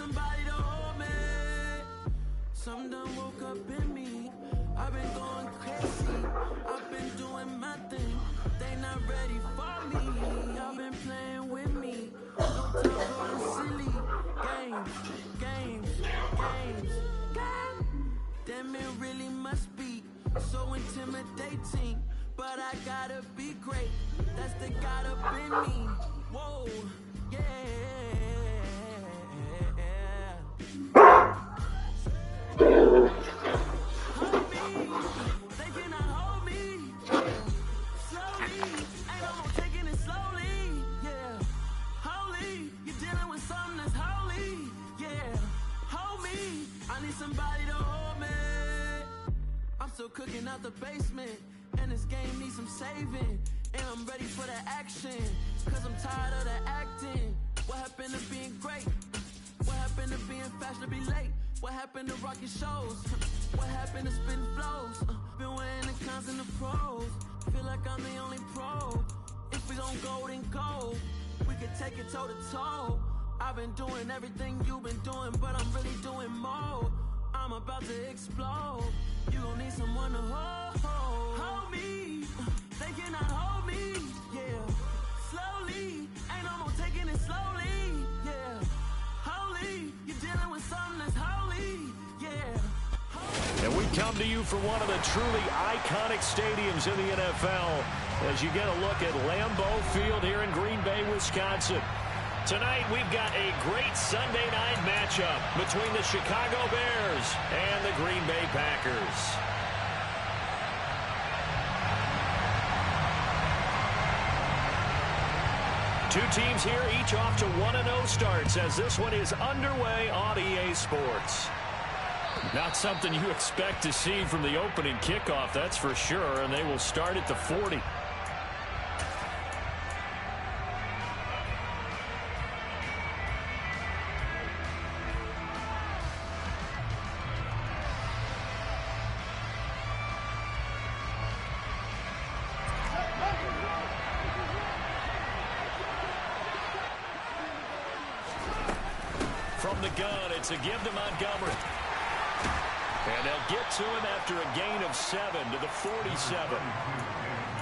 somebody to hold me. Some done woke up in me. I've been going crazy. I've been doing my thing. They not ready for me. Y'all been playing with me. No time for the silly games. Damn, it really must be so intimidating. But I gotta be great. That's the God up in me. Whoa, yeah. Hold me. They cannot hold me. Slowly. Ain't no more taking it slowly. Yeah. Holy. You're dealing with something that's holy. Yeah. Hold me. I need somebody to hold me. I'm still cooking out the basement. And this game needs some saving. And I'm ready for the action. Cause I'm tired of the acting. What happened to being great? What happened to being fashionably late? What happened to rocking shows? What happened to spitting flows? Been wearing the cons and the pros. Feel like I'm the only pro. If we gon' go, then go. We could take it toe to toe. I've been doing everything you've been doing, but I'm really doing more. I'm about to explode. You gon' need someone to hold me. They cannot hold me. Yeah. Slowly. Ain't no more taking it slowly. Yeah. Holy. You're dealing with something that's holy. Yeah. And we come to you from one of the truly iconic stadiums in the NFL as you get a look at Lambeau Field here in Green Bay, Wisconsin. Tonight, we've got a great Sunday night matchup between the Chicago Bears and the Green Bay Packers. Two teams here, each off to 1-0 starts as this one is underway on EA Sports. Not something you expect to see from the opening kickoff, that's for sure, and they will start at the 40. From the gun, it's a give to Montgomery. And they'll get to him after a gain of 7 to the 47.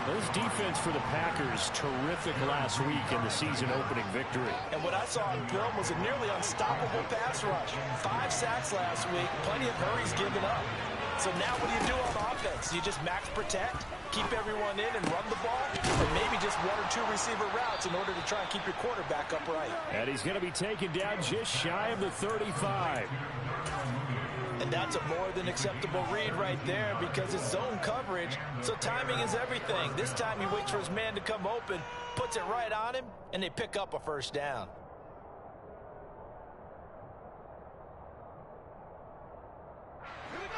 Those defense for the Packers, terrific last week in the season-opening victory. And what I saw on film was a nearly unstoppable pass rush. 5 sacks last week, plenty of hurries given up. So now what do you do on offense? You just max protect, keep everyone in and run the ball, or maybe just 1 or 2 receiver routes in order to try and keep your quarterback upright. And he's going to be taken down just shy of the 35. And that's a more than acceptable read right there because it's zone coverage, so timing is everything. This time he waits for his man to come open, puts it right on him, and they pick up a first down.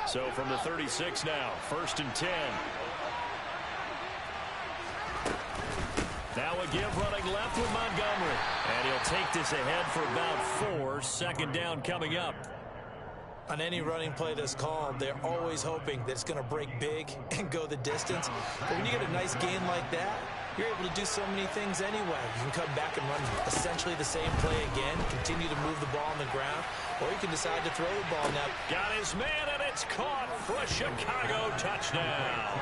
So from the 36 now, 1st and 10. Now a give running left with Montgomery. And he'll take this ahead for about 4. 2nd down coming up. On any running play that's called, they're always hoping that it's going to break big and go the distance. But when you get a nice gain like that, you're able to do so many things anyway. You can come back and run essentially the same play again, continue to move the ball on the ground, or you can decide to throw the ball now. Got his man, and it's caught for a Chicago touchdown.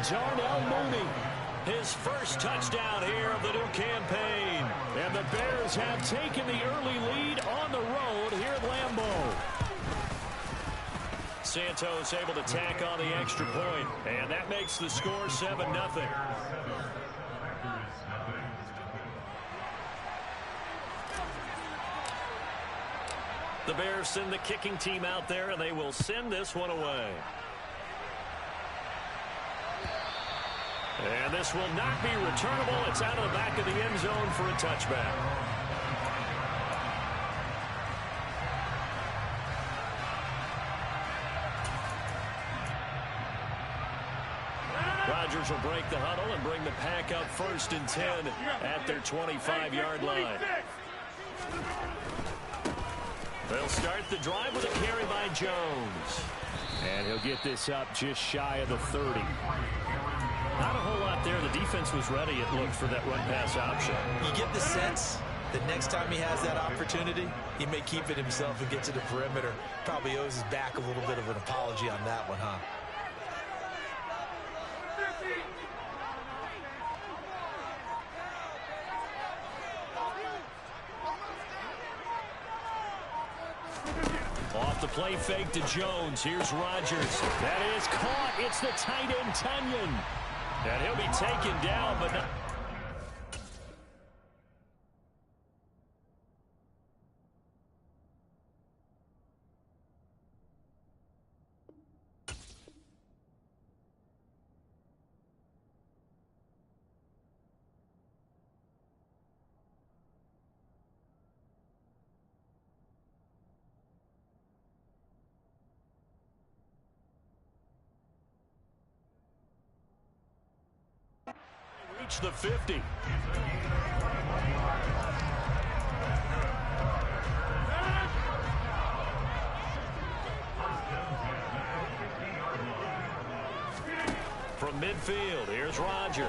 Darnell Mooney, his first touchdown here of the new campaign. And the Bears have taken the early lead on the road here at Lambeau. Santos able to tack on the extra point, and that makes the score 7-0. The Bears send the kicking team out there, and they will send this one away. And this will not be returnable. It's out of the back of the end zone for a touchback. Rodgers will break the huddle and bring the pack up 1st and 10 at their 25-yard line. They'll start the drive with a carry by Jones. And he'll get this up just shy of the 30. Not a whole lot there. The defense was ready, it looked, for that run-pass option. You get the sense The next time he has that opportunity, he may keep it himself and get to the perimeter. Probably owes his back a little bit of an apology on that one, huh? Off the play fake to Jones. Here's Rodgers. That is caught. It's the tight end, Tunyon. And he'll be taken down, but not. Reach the 50. From midfield, here's Rodgers.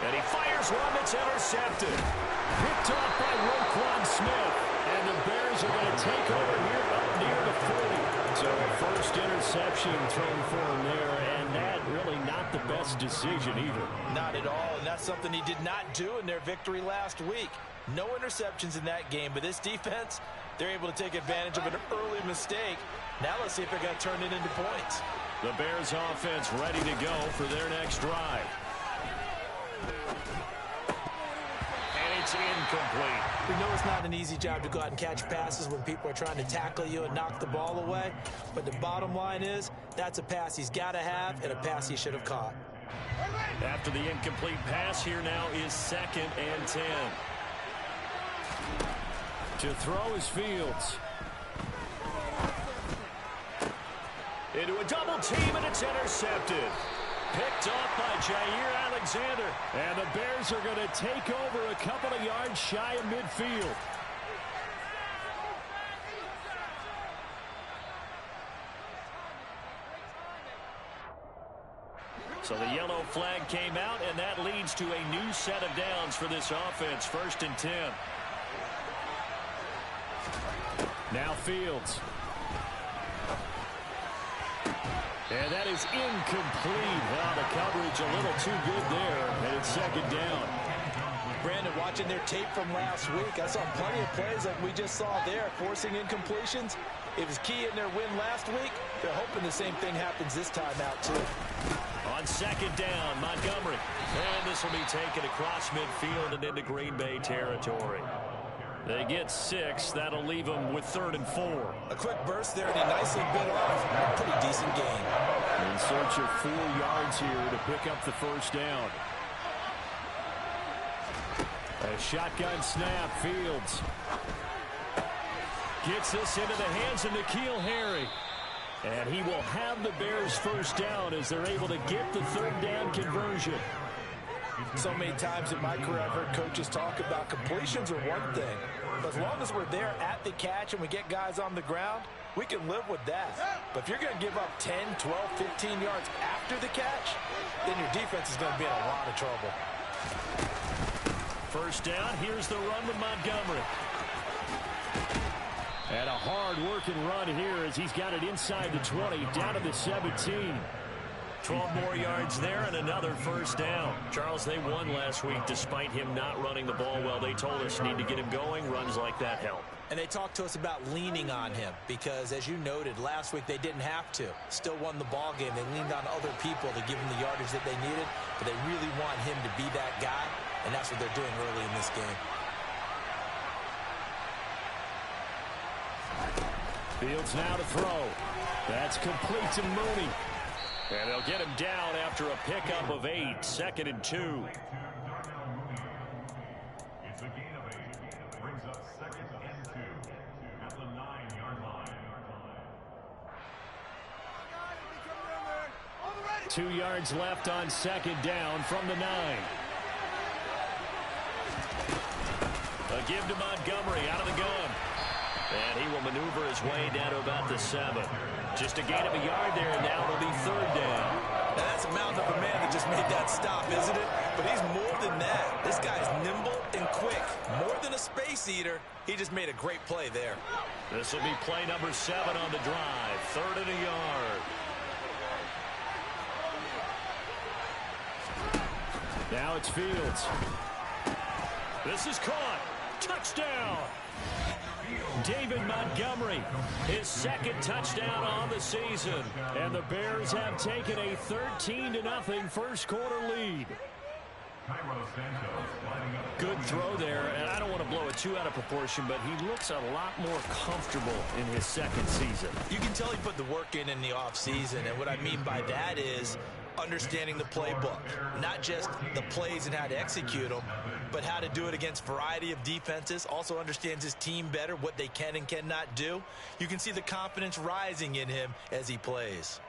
And he fires one that's intercepted. Picked off by Roquan Smith. And the Bears are going to take over here up near the 40. So a first interception thrown for him there, and that really not the best decision either. Not at all, and that's something he did not do in their victory last week. No interceptions in that game, but this defense, they're able to take advantage of an early mistake. Now let's see if they're going to turn it into points. The Bears offense ready to go for their next drive. And it's incomplete. We know it's not an easy job to go out and catch passes when people are trying to tackle you and knock the ball away. But the bottom line is, that's a pass he's got to have and a pass he should have caught. After the incomplete pass, here now is 2nd and 10. To throw is Fields. Into a double team, and it's intercepted. Picked off by Jair Alexander. And the Bears are going to take over a couple of yards shy of midfield. So the yellow flag came out, and that leads to a new set of downs for this offense. 1st and 10. Now Fields. And that is incomplete. Well, the coverage a little too good there, and it's 2nd down. Brandon, watching their tape from last week, I saw plenty of plays like we just saw there, forcing incompletions. It was key in their win last week. They're hoping the same thing happens this time out, too. On 2nd down, Montgomery. And this will be taken across midfield and into Green Bay territory. They get 6. That'll leave them with 3rd and 4. A quick burst there, and he nicely bit off. A pretty decent gain. In search of 4 yards here to pick up the 1st down. A shotgun snap, Fields. Gets this into the hands of N'Keal Harry. And he will have the Bears 1st down as they're able to get the 3rd down conversion. So many times in my career I've heard coaches talk about completions are one thing. But as long as we're there at the catch and we get guys on the ground, we can live with that. But if you're going to give up 10, 12, 15 yards after the catch, then your defense is going to be in a lot of trouble. 1st down, here's the run with Montgomery. And a hard-working run here as he's got it inside the 20, down to the 17. 12 more yards there and another 1st down. Charles, they won last week despite him not running the ball well. They told us need to get him going. Runs like that help. And they talked to us about leaning on him because, as you noted, last week they didn't have to. Still won the ball game. They leaned on other people to give them the yardage that they needed, but they really want him to be that guy, and that's what they're doing early in this game. Fields now to throw. That's complete to Mooney. And they'll get him down after a pickup of 8. 2nd and 2. It's a gain of 8. Brings up 2nd and 2 at the 9-yard line. 2 yards left on 2nd down from the 9. A give to Montgomery out of the gun. And he will maneuver his way down to about the 7. Just a gain of a yard there, and now it'll be 3rd down. Now, that's a mountain of a man that just made that stop, isn't it? But he's more than that. This guy's nimble and quick. More than a space eater. He just made a great play there. This will be play number 7 on the drive. 3rd and a yard. Now it's Fields. This is caught. Touchdown. David Montgomery, his 2nd touchdown on the season. And the Bears have taken a 13-0 first quarter lead. Good throw there, and I don't want to blow it too out of proportion, but he looks a lot more comfortable in his 2nd season. You can tell he put the work in the offseason, and what I mean by that is understanding the playbook. Not just the plays and how to execute them, but how to do it against a variety of defenses. Also understands his team better, what they can and cannot do. You can see the confidence rising in him as he plays.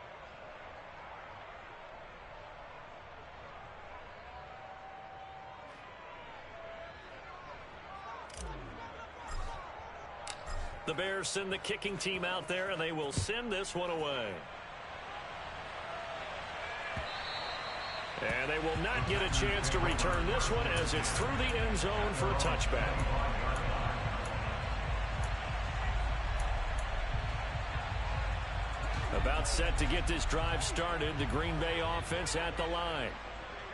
The Bears send the kicking team out there, and they will send this one away. And they will not get a chance to return this one as it's through the end zone for a touchback. About set to get this drive started, the Green Bay offense at the line.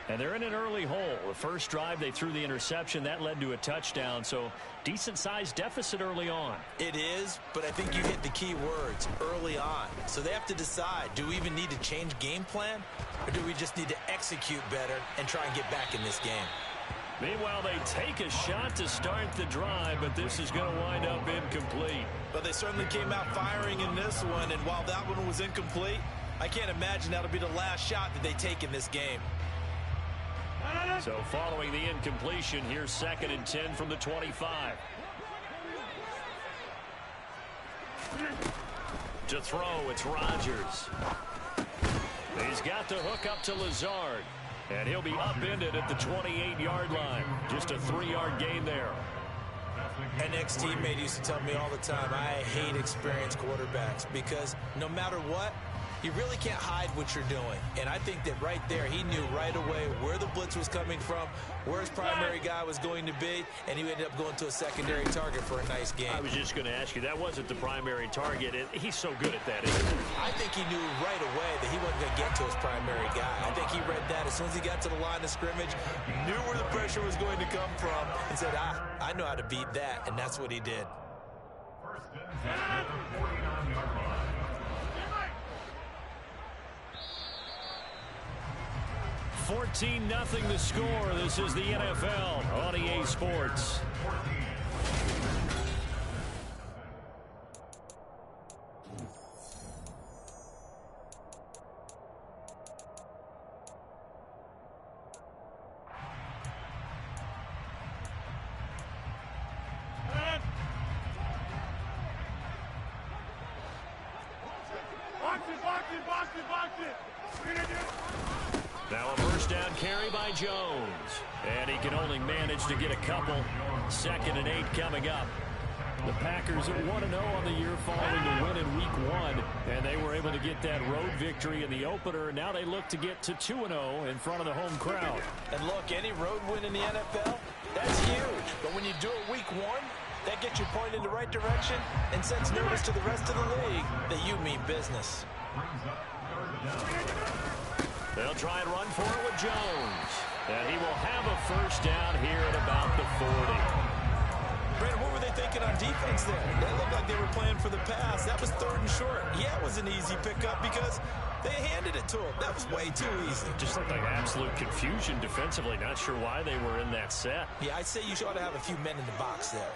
And they're in an early hole. The first drive, they threw the interception. That led to a touchdown, so decent-sized deficit early on. It is, but I think you hit the key words, early on. So they have to decide, do we even need to change game plan, or do we just need to execute better and try and get back in this game? Meanwhile, they take a shot to start the drive, but this is going to wind up incomplete. But they certainly came out firing in this one, and while that one was incomplete, I can't imagine that'll be the last shot that they take in this game. So following the incompletion, here's 2nd and 10 from the 25. To throw, it's Rodgers. He's got the hook up to Lazard. And he'll be upended at the 28-yard line. Just a 3-yard gain there. An ex-teammate used to tell me all the time, I hate experienced quarterbacks because no matter what, you really can't hide what you're doing. And I think that right there, he knew right away where the blitz was coming from, where his primary guy was going to be, and he ended up going to a secondary target for a nice game. I was just going to ask you, that wasn't the primary target. He's so good at that, isn't he? I think he knew right away that he wasn't going to get to his primary guy. I think he read that as soon as he got to the line of scrimmage, knew where the pressure was going to come from, and said, I know how to beat that, and that's what he did. First and 10 at the 49-yard line. 14-0 the score. This is the NFL on EA Sports. Now a first down carry by Jones. And he can only manage to get a couple. 2nd and 8 coming up. The Packers are 1-0 on the year following the win in Week 1. And they were able to get that road victory in the opener. Now they look to get to 2-0 in front of the home crowd. And look, any road win in the NFL, that's huge. But when you do it Week 1, that gets you pointed in the right direction and sends notice to the rest of the league that you mean business. They'll try and run for it with Jones. And he will have a first down here at about the 40. Brandon, what were they thinking on defense there? They looked like they were playing for the pass. That was 3rd and short. Yeah, it was an easy pickup because they handed it to him. That was way too easy. Just looked like absolute confusion defensively. Not sure why they were in that set. Yeah, I'd say you ought to have a few men in the box there.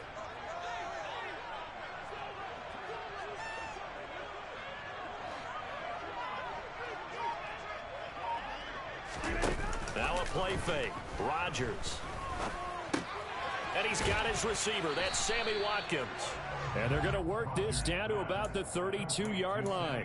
Now a play fake. Rodgers. And he's got his receiver. That's Sammy Watkins. And they're going to work this down to about the 32-yard line.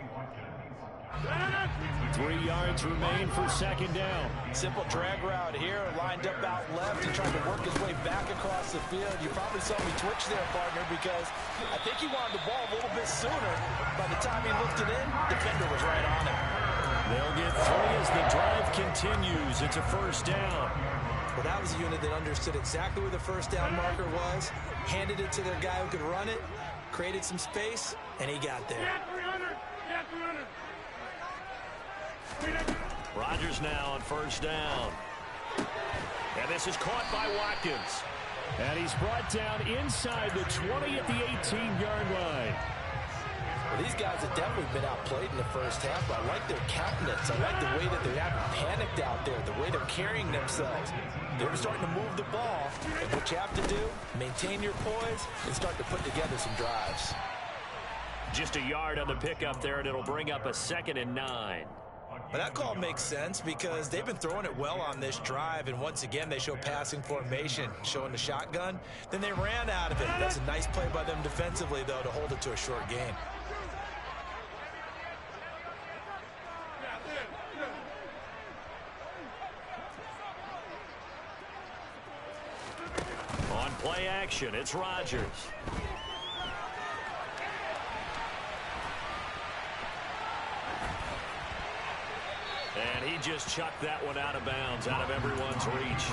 3 yards remain for 2nd down. Simple drag route here, lined up out left and trying to work his way back across the field. You probably saw me twitch there, partner, because I think he wanted the ball a little bit sooner. By the time he looked it in, defender was right on him. They'll get 3 as the drive continues. It's a first down. Well, that was a unit that understood exactly where the first down marker was, handed it to their guy who could run it, created some space, and he got there. Rodgers now on first down. And this is caught by Watkins. And he's brought down inside the 20 at the 18-yard line. Well, these guys have definitely been outplayed in the first half, but I like their countenance. I like the way that they haven't panicked out there, the way they're carrying themselves. They're starting to move the ball, and what you have to do, maintain your poise and start to put together some drives. Just a yard on the pickup there, and it'll bring up a 2nd and 9. But that call makes sense because they've been throwing it well on this drive, and once again they show passing formation, showing the shotgun. Then they ran out of it. That's a nice play by them defensively, though, to hold it to a short gain. On play action, it's Rodgers. And he just chucked that one out of bounds, out of everyone's reach.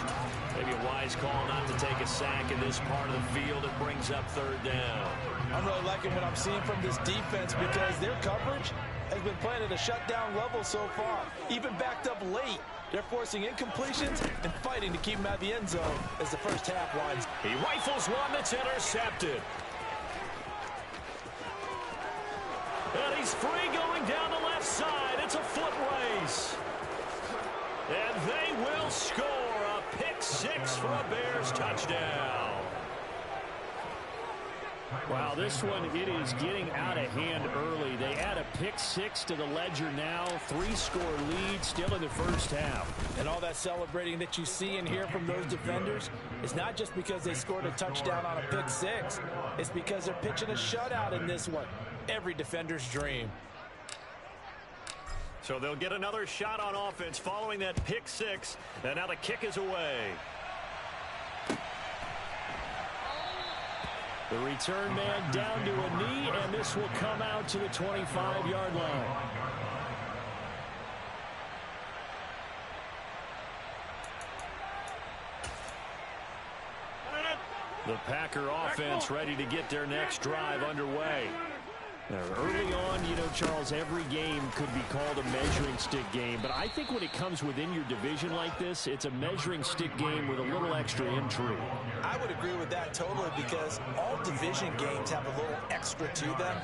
Maybe a wise call not to take a sack in this part of the field. It brings up 3rd down. I'm really liking what I'm seeing from this defense because their coverage has been playing at a shutdown level so far. Even backed up late, they're forcing incompletions and fighting to keep them out of the end zone as the first half winds. He rifles one that's intercepted. And he's free going down the left side. It's a foot race. And they will score a pick-6 for a Bears touchdown. Wow, this one, it is getting out of hand early. They add a pick-6 to the ledger now. 3-score lead still in the first half. And all that celebrating that you see and hear from those defenders is not just because they scored a touchdown on a pick-6. It's because they're pitching a shutout in this one. Every defender's dream. So they'll get another shot on offense following that pick-6. And now the kick is away. The return man down to a knee, and this will come out to the 25-yard line. The Packer offense ready to get their next drive underway. Now, early on, you know, Charles, every game could be called a measuring stick game. But I think when it comes within your division like this, it's a measuring stick game with a little extra intrigue. I would agree with that totally because all division games have a little extra to them.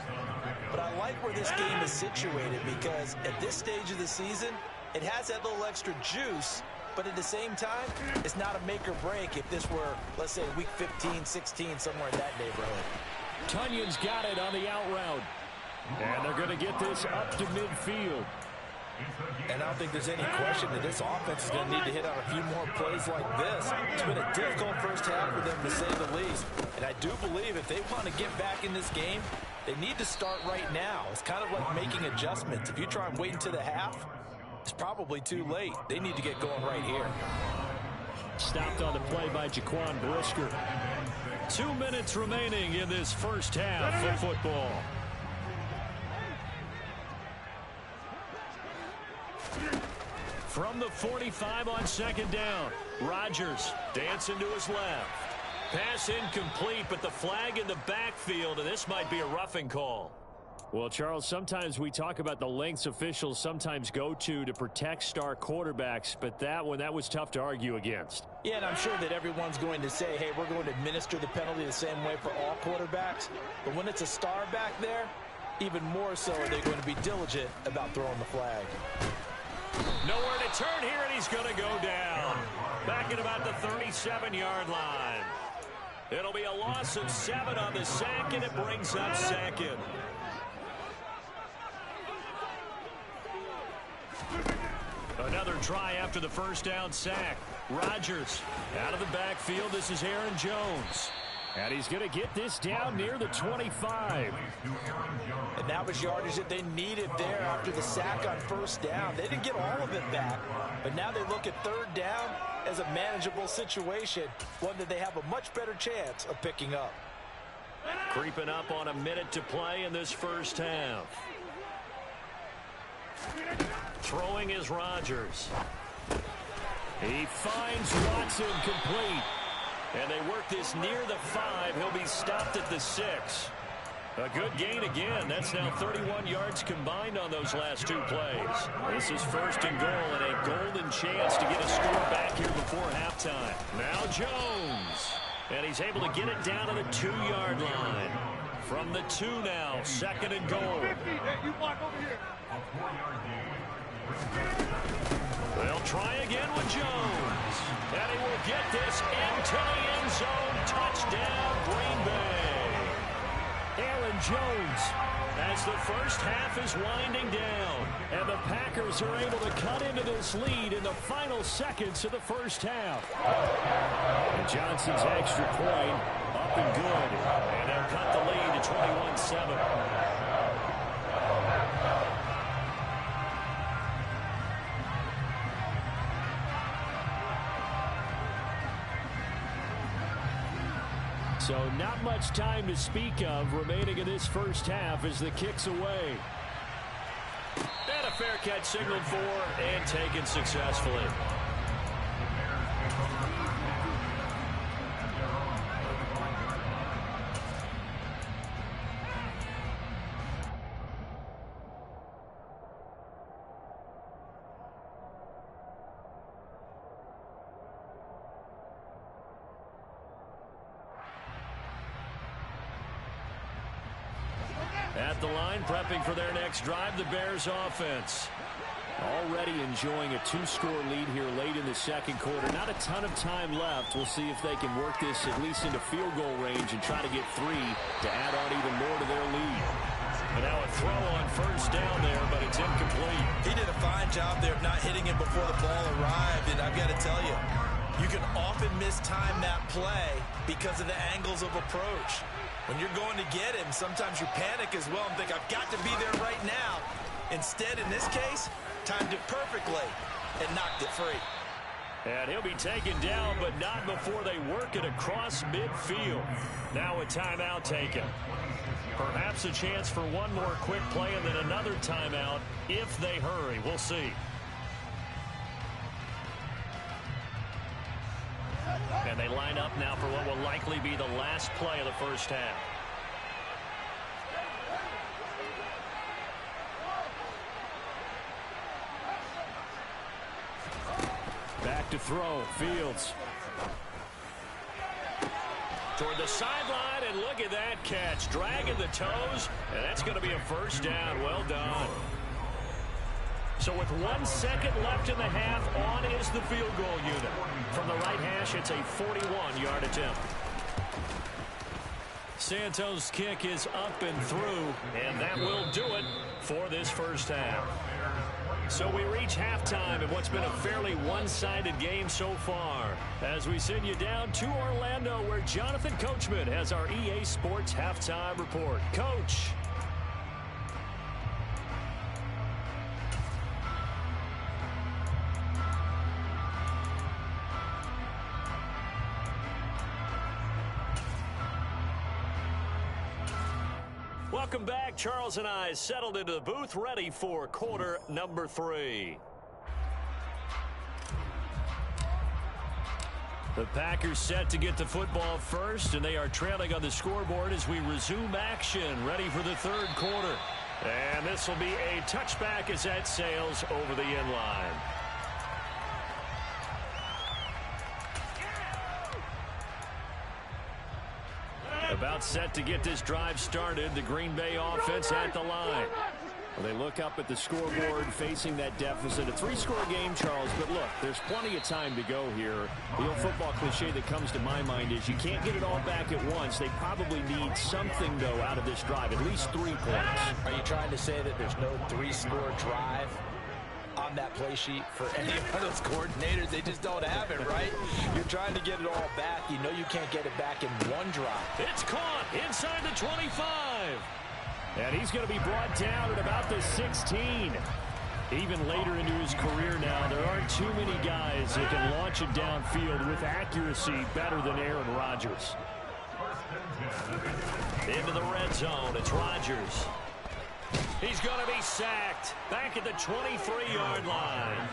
But I like where this game is situated because at this stage of the season, it has that little extra juice. But at the same time, it's not a make or break if this were, let's say, week 15, 16, somewhere in that neighborhood. Tunyon's got it on the out route. And they're going to get this up to midfield. And I don't think there's any question that this offense is going to need to hit on a few more plays like this. It's been a difficult first half for them, to say the least. And I do believe if they want to get back in this game, they need to start right now. It's kind of like making adjustments. If you try and wait until the half, it's probably too late. They need to get going right here. Stopped on the play by Jaquan Brisker. 2 minutes remaining in this first half of football. From the 45 on 2nd down, Rodgers dancing to his left. Pass incomplete, but the flag in the backfield, and this might be a roughing call. Well, Charles, sometimes we talk about the lengths officials sometimes go to protect star quarterbacks, but that one, that was tough to argue against. Yeah, and I'm sure that everyone's going to say, hey, we're going to administer the penalty the same way for all quarterbacks. But when it's a star back there, even more so are they going to be diligent about throwing the flag. Nowhere to turn here, and he's going to go down. Back at about the 37-yard line. It'll be a loss of 7 on the sack, and it brings up 2nd. Another try after the first down sack. Rodgers out of the backfield. This is Aaron Jones. And he's going to get this down near the 25. And that was yardage that they needed there after the sack on first down. They didn't get all of it back, but now they look at 3rd down as a manageable situation, one that they have a much better chance of picking up. Creeping up on a minute to play in this first half. Throwing is Rodgers. He finds Watson complete. And they work this near the 5. He'll be stopped at the 6. A good gain again. That's now 31 yards combined on those last 2 plays. This is 1st and goal and a golden chance to get a score back here before halftime. Now Jones. And he's able to get it down to the 2-yard line. From the 2 now, 2nd and goal. They'll try again with Jones. And he will get this into the end zone. Touchdown, Green Bay. Aaron Jones, as the first half is winding down, and the Packers are able to cut into this lead in the final seconds of the first half. And Johnson's extra point up and good, and they'll cut the lead to 21-7. So not much time to speak of remaining in this first half as the kick's away. And a fair catch signaled for and taken successfully. At the line, prepping for their next drive, the Bears offense. Already enjoying a 2-score lead here late in the second quarter. Not a ton of time left. We'll see if they can work this at least into field goal range and try to get 3 to add on even more to their lead. And now a throw on first down there, but it's incomplete. He did a fine job there of not hitting him before the ball arrived, and I've got to tell you, you can often mistime that play because of the angles of approach. When you're going to get him, sometimes you panic as well and think, I've got to be there right now. Instead, in this case, timed it perfectly and knocked it free. And he'll be taken down, but not before they work it across midfield. Now a timeout taken. Perhaps a chance for one more quick play and then another timeout if they hurry. We'll see. And they line up now for what will likely be the last play of the first half. Back to throw, Fields. Toward the sideline, and look at that catch. Dragging the toes, and that's going to be a first down. Well done. So with 1 second left in the half, on is the field goal unit. From the right hash, it's a 41-yard attempt. Santos' kick is up and through, and that will do it for this first half. So we reach halftime in what's been a fairly one-sided game so far, as we send you down to Orlando, where Jonathan Coachman has our EA Sports halftime report. Coach. Welcome back. Charles and I settled into the booth, ready for quarter number 3. The Packers set to get the football first, and they are trailing on the scoreboard as we resume action, ready for the third quarter. And this will be a touchback as that sails over the end line. About set to get this drive started. The Green Bay offense at the line. Well, they look up at the scoreboard facing that deficit. A 3-score game, Charles, but look, there's plenty of time to go here. The old football cliche that comes to my mind is you can't get it all back at once. They probably need something, though, out of this drive, at least 3 points. Are you trying to say that there's no 3-score drive on that play sheet for any of those coordinators? They just don't have it, right? You're trying to get it all back. You know you can't get it back in one drive. It's caught inside the 25. And he's going to be brought down at about the 16. Even later into his career now, there aren't too many guys that can launch it downfield with accuracy better than Aaron Rodgers. Into the red zone, it's Rodgers. He's going to be sacked back at the 23-yard line.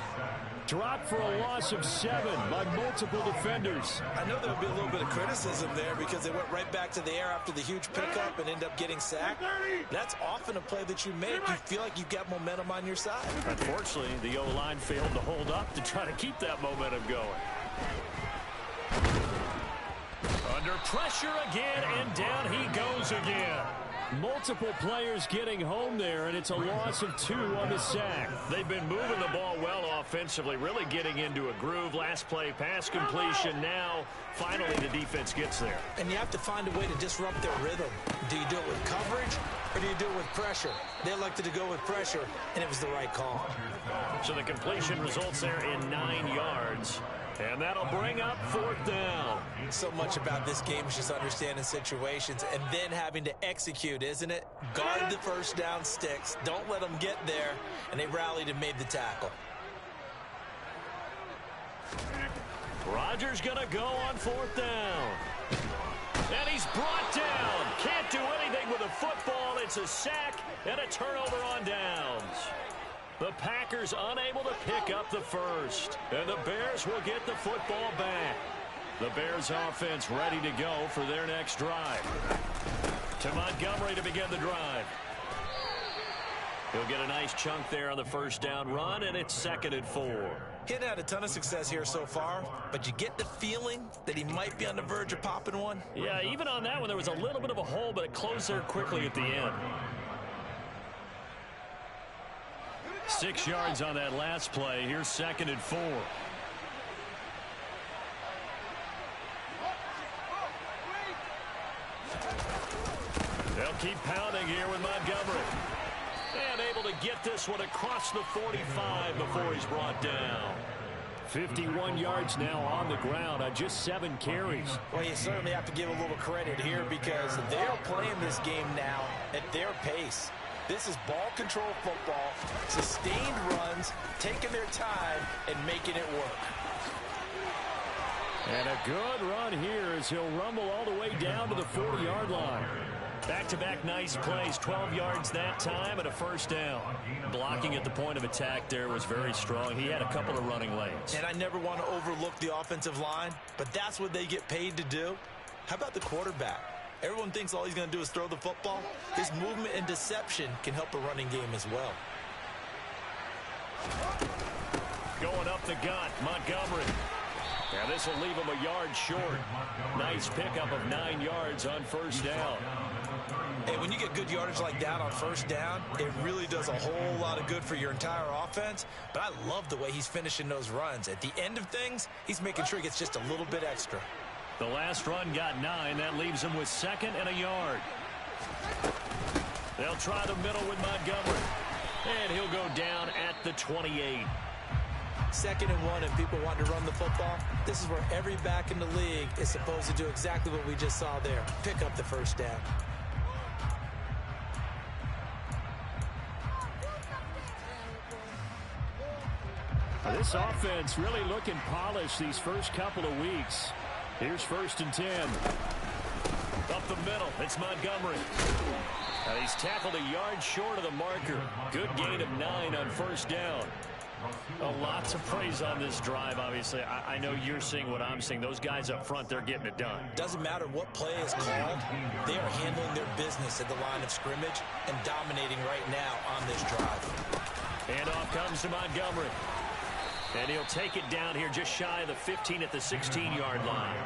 Dropped for a loss of 7 by multiple defenders. I know there'll be a little bit of criticism there because they went right back to the air after the huge pickup and end up getting sacked. That's often a play that you make. You feel like you've got momentum on your side. Unfortunately, the O-line failed to hold up to try to keep that momentum going. Under pressure again, and down he goes again. Multiple players getting home there, and it's a loss of 2 on the sack. They've been moving the ball well offensively, really getting into a groove. Last play, pass completion. Now, finally, the defense gets there. And you have to find a way to disrupt their rhythm. Do you do it with coverage, or do you do it with pressure? They elected to go with pressure, and it was the right call. So the completion results there in 9 yards. And that'll bring up 4th down. So much about this game is just understanding situations and then having to execute, isn't it? Guard the first down sticks. Don't let them get there. And they rallied and made the tackle. Rodgers going to go on 4th down. And he's brought down. Can't do anything with the football. It's a sack and a turnover on downs. The Packers unable to pick up the first. And the Bears will get the football back. The Bears offense ready to go for their next drive. To Montgomery to begin the drive. He'll get a nice chunk there on the first down run, and it's 2nd and 4. He hadn't had a ton of success here so far, but you get the feeling that he might be on the verge of popping one. Yeah, even on that one, there was a little bit of a hole, but it closed there quickly at the end. 6 yards on that last play. Here's 2nd and 4. They'll keep pounding here with Montgomery. And able to get this one across the 45 before he's brought down. 51 yards now on the ground on just 7 carries. Well, you certainly have to give a little credit here because they're playing this game now at their pace. This is ball control football, sustained runs, taking their time, and making it work. And a good run here as he'll rumble all the way down to the 40-yard line. Back-to-back nice plays, 12 yards that time and a first down. Blocking at the point of attack there was very strong. He had a couple of running lanes. And I never want to overlook the offensive line, but that's what they get paid to do. How about the quarterback? Everyone thinks all he's going to do is throw the football. His movement and deception can help a running game as well. Going up the gut, Montgomery. Now this will leave him a yard short. Nice pickup of 9 yards on first down. Hey, when you get good yardage like that on first down, it really does a whole lot of good for your entire offense. But I love the way he's finishing those runs. At the end of things, he's making sure he gets just a little bit extra. The last run got 9. That leaves him with 2nd and a yard. They'll try the middle with Montgomery. And he'll go down at the 28. 2nd and 1, and people want to run the football. This is where every back in the league is supposed to do exactly what we just saw there. Pick up the first down. This offense really looking polished these first couple of weeks. Here's 1st and 10. Up the middle, it's Montgomery. And he's tackled a yard short of the marker. Good gain of 9 on first down. A lot to praise on this drive, obviously. I know you're seeing what I'm seeing. Those guys up front, they're getting it done. Doesn't matter what play is called. They are handling their business at the line of scrimmage and dominating right now on this drive. And off comes to Montgomery. And he'll take it down here just shy of the 15 at the 16-yard line.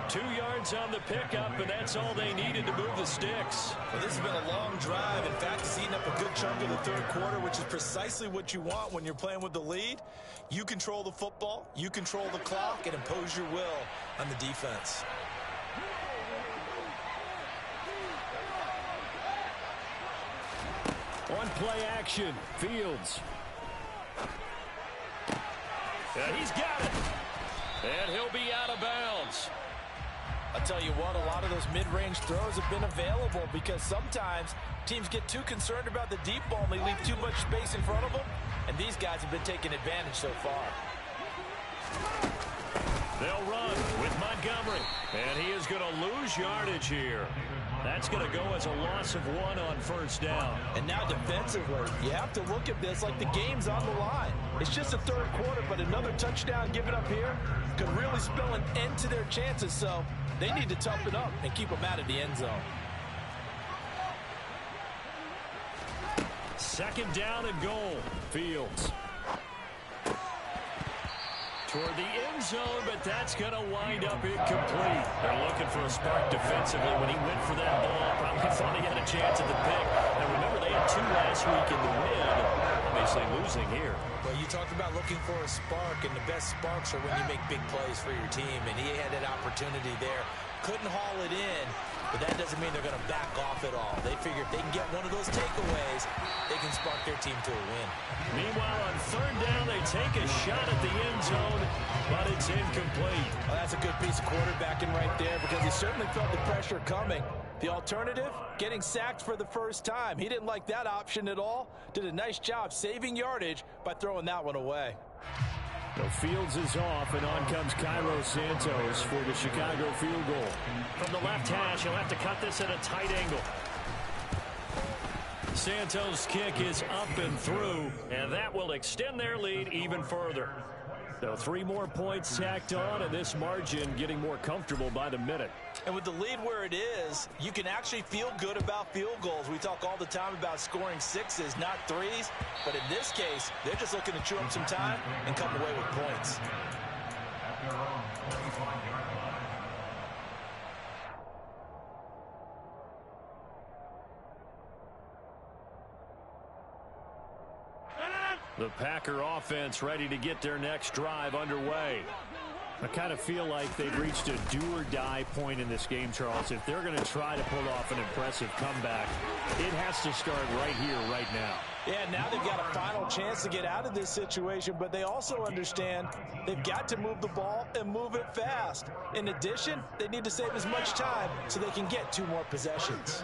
2 yards on the pickup, and that's all they needed to move the sticks. Well, this has been a long drive. In fact, it's eaten up a good chunk of the third quarter, which is precisely what you want when you're playing with the lead. You control the football, you control the clock, and impose your will on the defense. On play action, Fields. And he's got it. And he'll be out of bounds. I'll tell you what, a lot of those mid-range throws have been available because sometimes teams get too concerned about the deep ball and they leave too much space in front of them, and these guys have been taking advantage so far. They'll run with Montgomery, and he is going to lose yardage here. That's going to go as a loss of 1 on first down. And now defensively, you have to look at this like the game's on the line. It's just the third quarter, but another touchdown given up here could really spell an end to their chances. So they need to toughen up and keep them out of the end zone. Second down and goal. Fields toward the end zone, but that's going to wind up incomplete. They're looking for a spark defensively. When he went for that ball, probably thought he had a chance at the pick. And remember, they had 2 last week in the win. Obviously losing here. Well, you talked about looking for a spark, and the best sparks are when you make big plays for your team, and he had that opportunity there. Couldn't haul it in, but that doesn't mean they're going to back off at all. They figure if they can get one of those takeaways, they can spark their team to a win. Meanwhile, on third down, they take a shot at the end zone, but it's incomplete. Well, that's a good piece of quarterbacking right there because he certainly felt the pressure coming. The alternative, getting sacked for the first time. He didn't like that option at all. Did a nice job saving yardage by throwing that one away. The Fields is off, and on comes Cairo Santos for the Chicago field goal. From the left hash, he'll have to cut this at a tight angle. Santos' kick is up and through, and that will extend their lead even further. So 3 more points tacked on, and this margin getting more comfortable by the minute. And with the lead where it is, you can actually feel good about field goals. We talk all the time about scoring 6s, not 3s. But in this case, they're just looking to chew up some time and come away with points. The Packer offense ready to get their next drive underway. I kind of feel like they've reached a do-or-die point in this game, Charles. If they're going to try to pull off an impressive comeback, it has to start right here, right now. Yeah, now they've got a final chance to get out of this situation, but they also understand they've got to move the ball and move it fast. In addition, they need to save as much time so they can get 2 more possessions.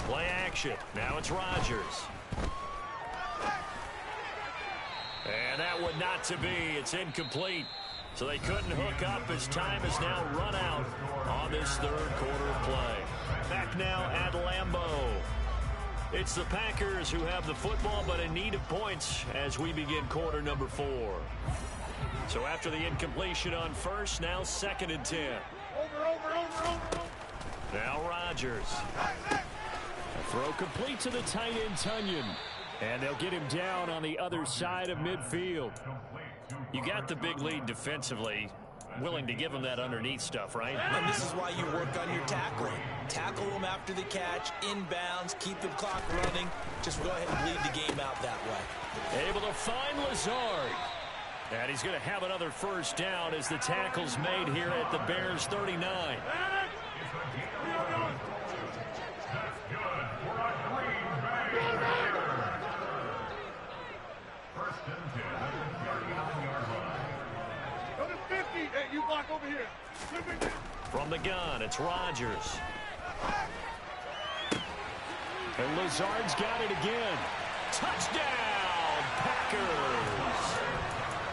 Play action. Now it's Rodgers. And that one not to be. It's incomplete. So they couldn't hook up as time has now run out on this third quarter of play. Back now at Lambeau. It's the Packers who have the football, but in need of points as we begin quarter number 4. So after the incompletion on first, now 2nd and 10. Now Rodgers. Throw complete to the tight end, Tunyon. And they'll get him down on the other side of midfield. You got the big lead defensively. Willing to give them that underneath stuff, right? And this is why you work on your tackling. Tackle them after the catch, inbounds, keep the clock running. Just go ahead and bleed the game out that way. Able to find Lazard. And he's going to have another first down as the tackle's made here at the Bears 39. Hey, you block over here. From the gun, it's Rodgers. And Lazard's got it again. Touchdown, Packers.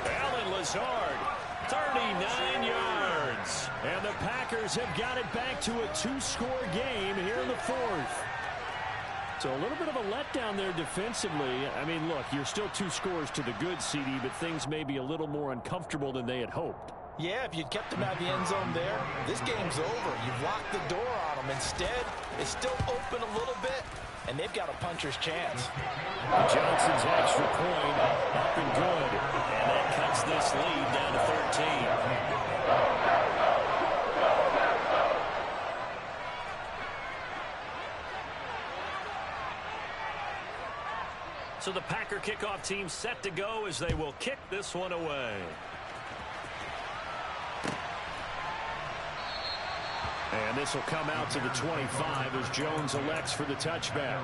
Alan Lazard, 39 yards. And the Packers have got it back to a 2-score game here in the 4th. So a little bit of a letdown there defensively. I mean, look, you're still 2 scores to the good, CD, but things may be a little more uncomfortable than they had hoped. Yeah, if you'd kept them out of the end zone there, this game's over. You've locked the door on them. Instead, it's still open a little bit, and they've got a puncher's chance. Johnson's extra point Up and good. And that cuts this lead down to 13. So the Packer kickoff team set to go as they will kick this one away. And this will come out to the 25 as Jones elects for the touchback.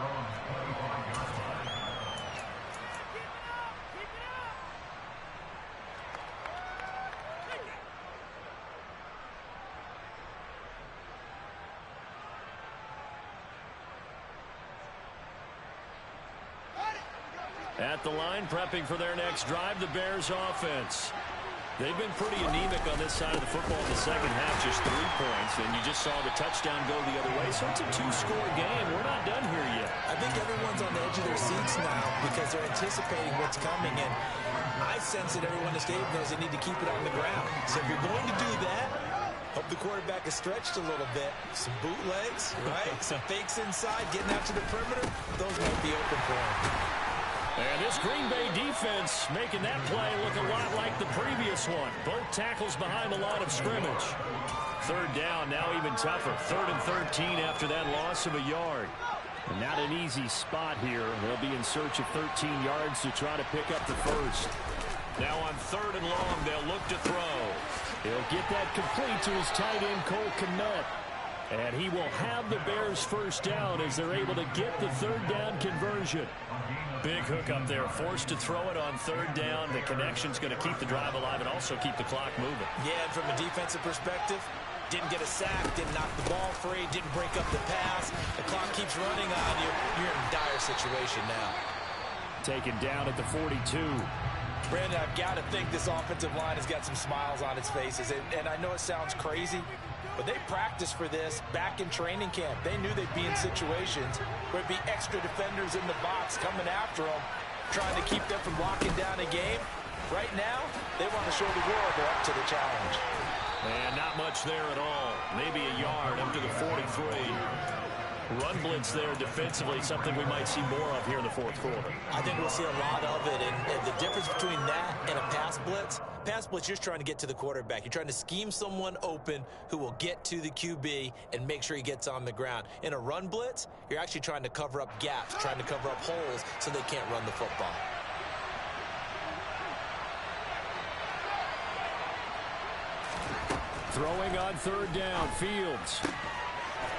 At the line, prepping for their next drive, the Bears offense. They've been pretty anemic on this side of the football in the second half, just 3 points, and you just saw the touchdown go the other way. So it's a 2-score game. We're not done here yet. I think everyone's on the edge of their seats now because they're anticipating what's coming, and I sense that everyone in the stadium knows they need to keep it on the ground. So if you're going to do that, hope the quarterback is stretched a little bit. Some bootlegs, right? Some fakes inside, getting out to the perimeter. Those might be open for him. And this Green Bay defense making that play look a lot like the previous one. Both tackles behind the line of scrimmage. Third down, now even tougher. 3rd and 13 after that loss of a yard. And not an easy spot here. They'll be in search of 13 yards to try to pick up the first. Now on 3rd and long, they'll look to throw. He'll get that complete to his tight end, Cole Kmet. And he will have the Bears first down as they're able to get the 3rd down conversion. Big hook up there, forced to throw it on 3rd down. The connection's going to keep the drive alive and also keep the clock moving. Yeah, and from a defensive perspective, didn't get a sack, didn't knock the ball free, didn't break up the pass. The clock keeps running on you. You're in a dire situation now. Taken down at the 42. Brandon, I've got to think this offensive line has got some smiles on its faces. And I know it sounds crazy, but they practiced for this back in training camp. They knew they'd be in situations where it'd be extra defenders in the box coming after them, trying to keep them from locking down a game. Right now, they want to show the world they're up to the challenge. And not much there at all. Maybe a yard up to the 43. Run blitz there defensively, something we might see more of here in the 4th quarter. I think we'll see a lot of it, and the difference between that and a pass blitz, you're just trying to get to the quarterback. You're trying to scheme someone open who will get to the QB and make sure he gets on the ground. In a run blitz, you're actually trying to cover up gaps, trying to cover up holes so they can't run the football. Throwing on 3rd down, Fields.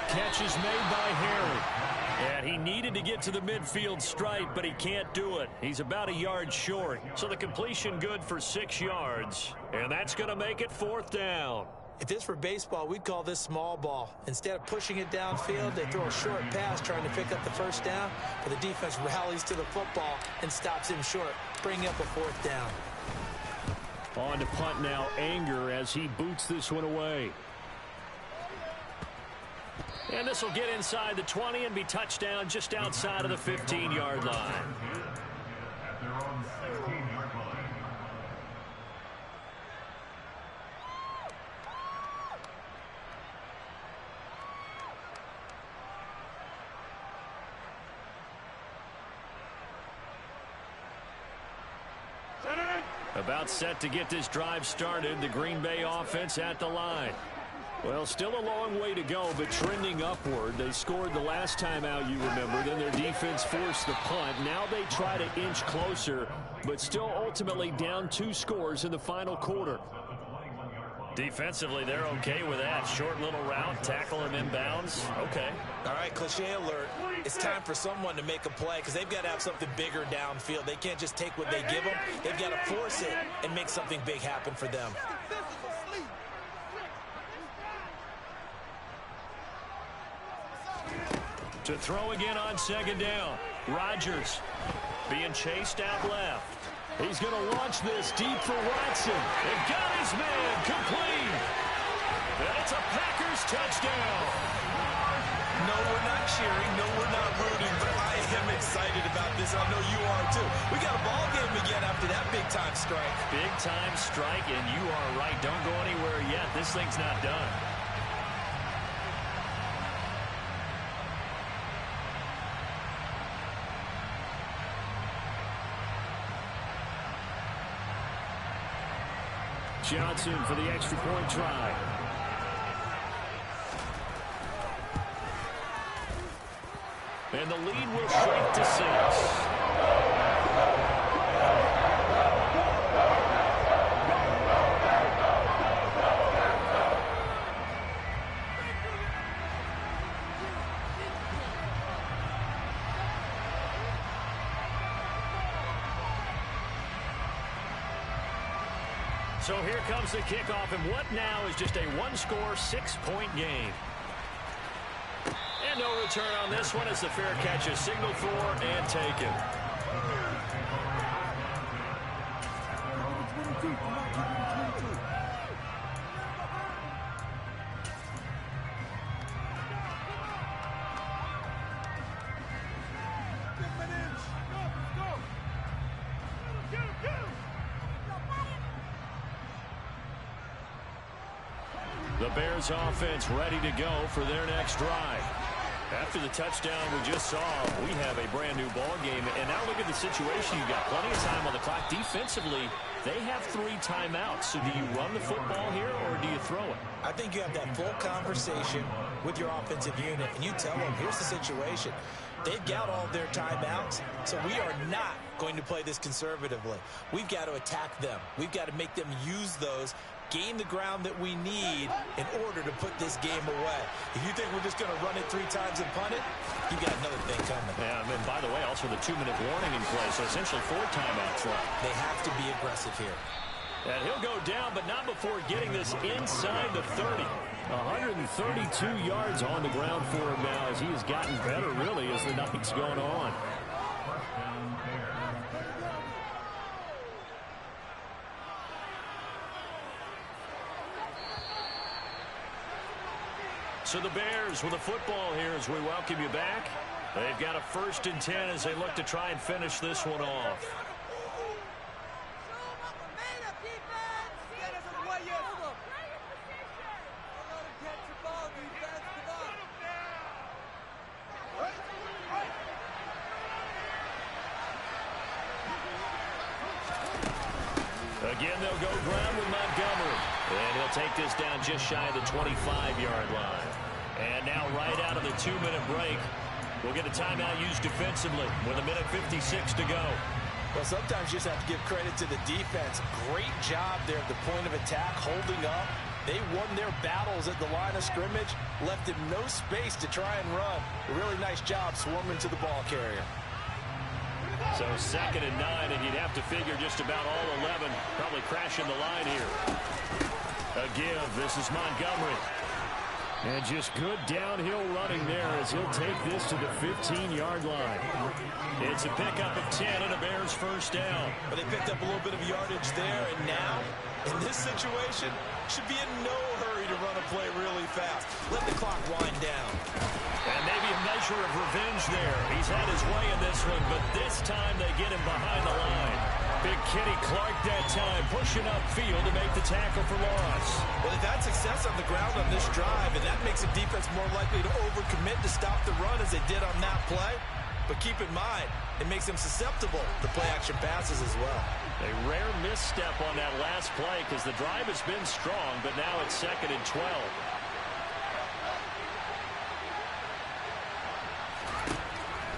Catch is made by Harry. And he needed to get to the midfield stripe, but he can't do it. He's about a yard short. So the completion good for 6 yards. And that's going to make it 4th down. If this were baseball, we'd call this small ball. Instead of pushing it downfield, they throw a short pass trying to pick up the first down, but the defense rallies to the football and stops him short, bringing up a 4th down. On to punt now, Anger, as he boots this one away. And this will get inside the 20 and be touchdown just outside of the 15-yard line. At their own 16-yard line. About set to get this drive started. The Green Bay offense at the line. Well, still a long way to go, but trending upward. They scored the last time out, you remember. Then their defense forced the punt. Now they try to inch closer, but still ultimately down 2 scores in the final quarter. Defensively, they're okay with that. Short little route, tackle him inbounds. Okay. All right, cliche alert. It's time for someone to make a play because they've got to have something bigger downfield. They can't just take what they give them. They've got to force it and make something big happen for them. To throw again on 2nd down. Rodgers being chased out left. He's going to launch this deep for Watson. And got his man complete. And it's a Packers touchdown. No, we're not cheering. No, we're not rooting. But I am excited about this. I know you are too. We got a ball game again after that big-time strike. Big-time strike, and you are right. Don't go anywhere yet. This thing's not done. Johnson for the extra point try. And the lead will shrink to 6. So here comes the kickoff, and what now is just a 1-score, 6-point game. And no return on this one as the fair catch is signaled for and taken. The Bears offense ready to go for their next drive. After the touchdown we just saw, we have a brand new ball game. And now look at the situation. You've got plenty of time on the clock. Defensively, they have 3 timeouts. So do you run the football here or do you throw it? I think you have that full conversation with your offensive unit, and you tell them, here's the situation. They've got all their timeouts, so we are not going to play this conservatively. We've got to attack them. We've got to make them use those, gain the ground that we need in order to put this game away. If you think we're just going to run it 3 times and punt it, you got another thing coming. Yeah, and then, by the way, also the 2-minute warning in play, so essentially 4 timeouts left. They have to be aggressive here. And he'll go down, but not before getting this inside the 30. 132 yards on the ground for him now as he has gotten better, really, as the night's gone on. So the Bears with the football here as we welcome you back. They've got a 1st and 10 as they look to try and finish this one off. Again, they'll go ground with Montgomery. And he'll take this down just shy of the 25-yard line. And now right out of the 2-minute break, we'll get a timeout used defensively with 1:56 to go. Well, sometimes you just have to give credit to the defense. Great job there at the point of attack, holding up. They won their battles at the line of scrimmage, left him no space to try and run. A really nice job swarming to the ball carrier. So 2nd and 9, and you'd have to figure just about all 11 probably crashing the line here. A give. This is Montgomery. And just good downhill running there as he'll take this to the 15-yard line. It's a pickup of 10 and a Bears 1st down. But they picked up a little bit of yardage there, and now, in this situation, should be in no hurry to run a play really fast. Let the clock wind down. And maybe a measure of revenge there. He's had his way in this one, but this time they get him behind the line. Big Kenny Clark that time pushing upfield to make the tackle for loss. Well, they've had success on the ground on this drive, and that makes a defense more likely to overcommit to stop the run as they did on that play. But keep in mind, it makes them susceptible to play-action passes as well. A rare misstep on that last play because the drive has been strong, but now it's 2nd and 12.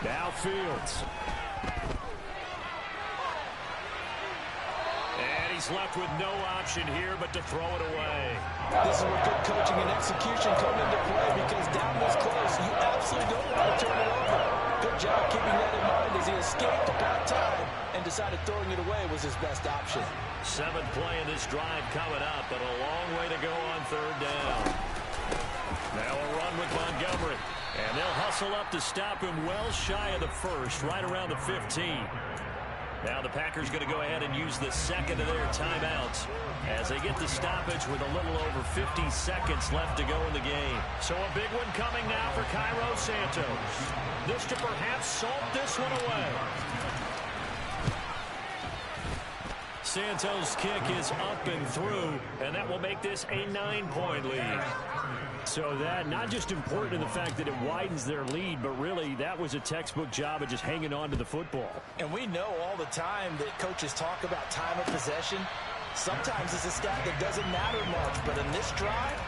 Now Fields. And he's left with no option here but to throw it away. This is where good coaching and execution come into play, because down this close, you absolutely don't want to turn it over. Good job keeping that in mind as he escaped about time and decided throwing it away was his best option. 7th play in this drive coming up, but a long way to go on 3rd down. Now a run with Montgomery. And they'll hustle up to stop him well shy of the 1st, right around the 15. Now the Packers going to go ahead and use the 2nd of their timeouts as they get the stoppage with a little over 50 seconds left to go in the game. So a big one coming now for Cairo Santos. This to perhaps salt this one away. Santos' kick is up and through, and that will make this a 9-point lead. So that not just important in the fact that it widens their lead, but really that was a textbook job of just hanging on to the football. And we know all the time that coaches talk about time of possession. Sometimes it's a stat that doesn't matter much, but in this drive,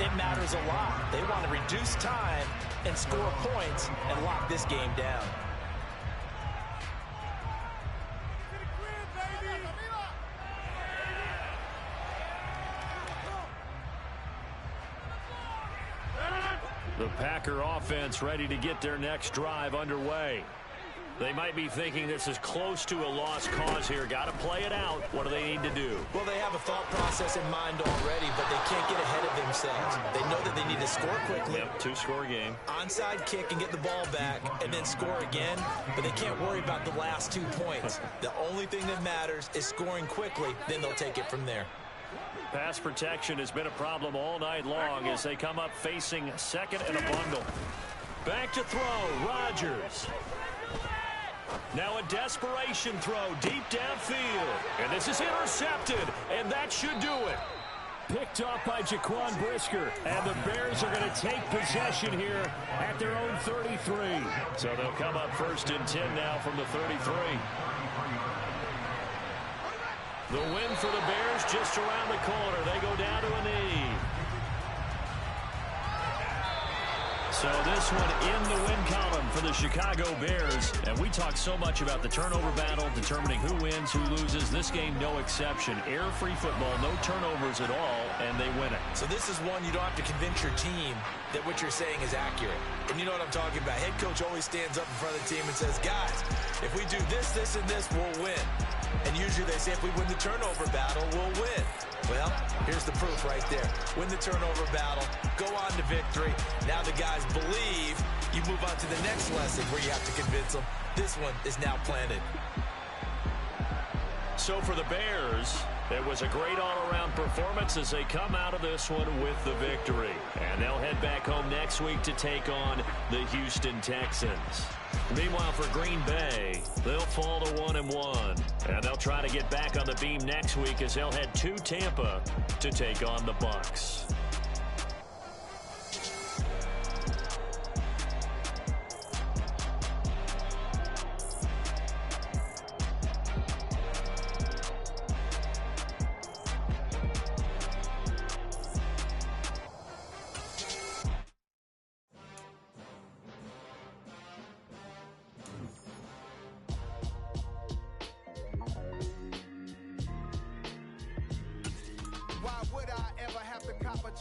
it matters a lot. They want to reduce time and score points and lock this game down. The Packer offense ready to get their next drive underway. They might be thinking this is close to a lost cause here. Got to play it out. What do they need to do? Well, they have a thought process in mind already, but they can't get ahead of themselves. They know that they need to score quickly. Yep, 2-score game. Onside kick and get the ball back and then score again, but they can't worry about the last 2 points. The only thing that matters is scoring quickly, then they'll take it from there. Pass protection has been a problem all night long as they come up facing 2nd and a bundle. Back to throw, Rodgers. Now a desperation throw deep downfield. And this is intercepted, and that should do it. picked off by Jaquan Brisker. And the Bears are going to take possession here at their own 33. So they'll come up 1st and 10 now from the 33. The win for the Bears just around the corner. They go down to a knee. So this one in the win column for the Chicago Bears. And we talk so much about the turnover battle, determining who wins, who loses. This game, no exception. Error-free football, no turnovers at all, and they win it. So this is one you don't have to convince your team that what you're saying is accurate. And you know what I'm talking about. Head coach always stands up in front of the team and says, guys, if we do this, this, and this, we'll win. And usually they say if we win the turnover battle, we'll win. Well, here's the proof right there. Win the turnover battle, go on to victory. Now the guys believe. You move on to the next lesson where you have to convince them. This one is now planted. So for the Bears, it was a great all-around performance as they come out of this one with the victory. And they'll head back home next week to take on the Houston Texans. Meanwhile, for Green Bay, they'll fall to 1-1. And they'll try to get back on the beam next week as they'll head to Tampa to take on the Bucs.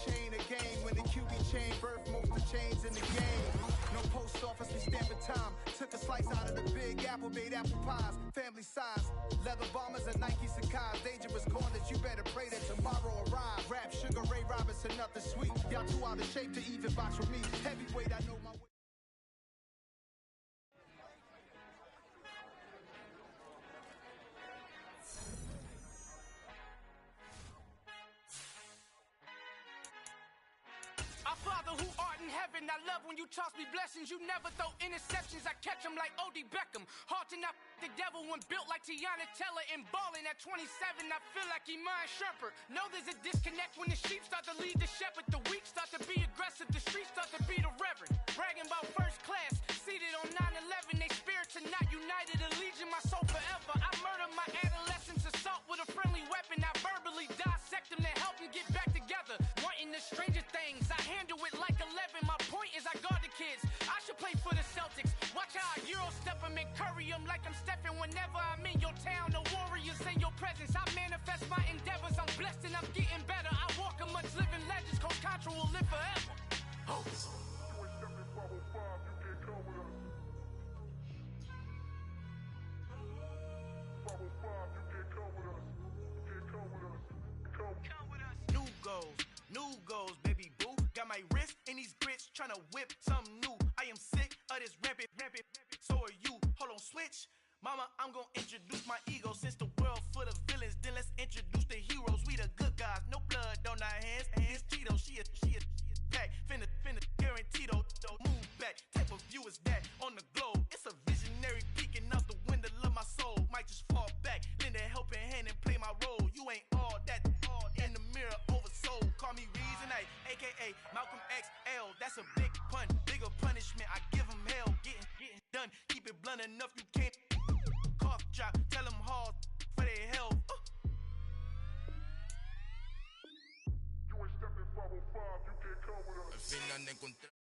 Chain a game when the QB chain birth most of chains in the game. No post office, we stamping time. Took a slice out of the big apple, made apple pies. Family size, leather bombers and Nike Sacai's. Dangerous corners, you better pray that tomorrow arrive. Rap, Sugar Ray Robinson, nothing sweet. Y'all too out of shape to even box with me. Heavyweight, I know my way. I love when you toss me blessings. You never throw interceptions. I catch them like O.D. Beckham. Hard to not the devil when built like Tiana Teller and balling at 27. I feel like Iman Shumpert. Know there's a disconnect when the sheep start to lead the shepherd. The weak start to be aggressive. The streets start to be the reverend. Bragging about first class. Seated on 9/11. They spirits are not united. Allegiant my soul forever. I murder my adolescence. Assault with a friendly weapon. I verbally dissect them to help them get back together. Wanting the stranger things. I handle it like 11. My point is I guard the kids. I should play for the Celtics. Watch how I Euro step them and curry them like I'm Stephen. Whenever I'm in your town, the Warriors in your presence. I manifest my endeavors. I'm blessed and I'm getting better. I walk amongst living legends. Coach Contra will live forever. Oh. New goals, baby boo. Got my wrist in these grits, tryna whip something new. I am sick of this rampant. So are you. Hold on, switch. Mama, I'm gonna introduce my ego. Since the world full of villains, then let's introduce the heroes. We the good guys, no blood on our hands. Hands Tito, she a pack. Finna guaranteed. Move back. Type of view is that on the globe? It's a visionary peeking out the window of my soul. Might just fall back, lend a helping hand and play my role. You ain't all that in the mirror oversold. Call me Reason A, aka Malcolm XL. That's a big pun, bigger punishment. I give him hell, getting done. Keep it blunt enough, you can't cough drop. Tell them hard for their health. You ain't stepping 505, you can't come with us.